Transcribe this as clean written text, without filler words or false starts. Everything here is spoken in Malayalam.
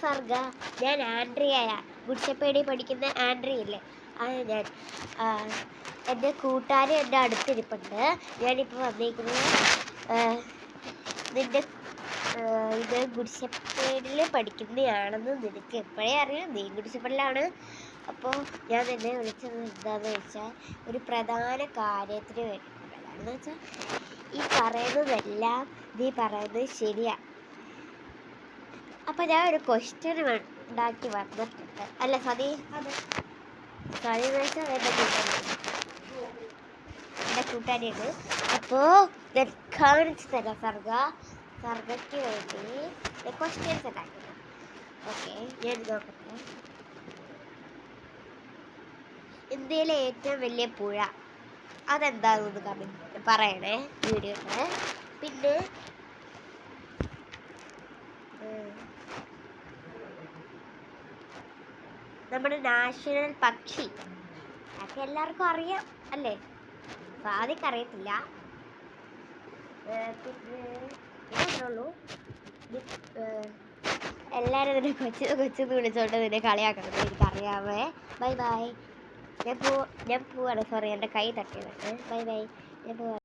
സർഗ, ഞാൻ ആൻഡ്രിയയാ. ഗുഡ്ഷപ്പേടി പഠിക്കുന്ന ആൻഡ്രിയല്ലേ, അത് ഞാൻ. എൻ്റെ കൂട്ടുകാരി എൻ്റെ അടുത്തിരിപ്പുണ്ട്. ഞാനിപ്പോൾ വന്നിരിക്കുന്നത് നിൻ്റെ ഇത് ഗുഡ്ഷപ്പേഡിൽ പഠിക്കുന്നതാണെന്ന് നിനക്ക് എപ്പോഴേ അറിയാം. നീ ഗുഡ്ഷപ്പേഡിലാണ്. അപ്പോൾ ഞാൻ നിന്നെ വിളിച്ചത് എന്താണെന്ന് വെച്ചാൽ ഒരു പ്രധാന കാര്യത്തിന് വേണ്ടിയിട്ടുള്ളതാണ്. എന്ന് വെച്ചാൽ ഈ പറയുന്നതെല്ലാം നീ പറയുന്നത് ശരിയാണ്. അപ്പം ഞാൻ ഒരു ക്വസ്റ്റ്യൻ ഉണ്ടാക്കി വന്നിട്ടുണ്ട്. അല്ല സതി എന്ന് വെച്ചാൽ എൻ്റെ കൂട്ടുകാരിയാണ്. അപ്പോൾ ഞാൻ കാണിച്ചു തരാം സർഗയ്ക്ക് വേണ്ടി ക്വസ്റ്റ്യൻസ് ഉണ്ടാക്കുന്നത്. ഓക്കെ, ഞാൻ നോക്കട്ടെ. ഇന്ത്യയിലെ ഏറ്റവും വലിയ പുഴ അതെന്താണെന്ന് കമന്റ് പറയണേ വീഡിയോയിൽ. പിന്നെ നമ്മുടെ നാഷണൽ പക്ഷി അതൊക്കെ എല്ലാവർക്കും അറിയാം അല്ലേ? സാധിക്ക് അറിയത്തില്ല. പിന്നെ ഇത്രേ ഉള്ളൂ. എല്ലാവരും നിന്നെ കൊച്ചെന്ന് വിളിച്ചോണ്ട് നിന്നെ കളിയാക്കണം, എനിക്കറിയാമേ. Bye bye. ഞാൻ പോവാണ്. സോറി, എൻ്റെ കൈ തട്ടിയത്. Bye bye. ഞാൻ പോവാ.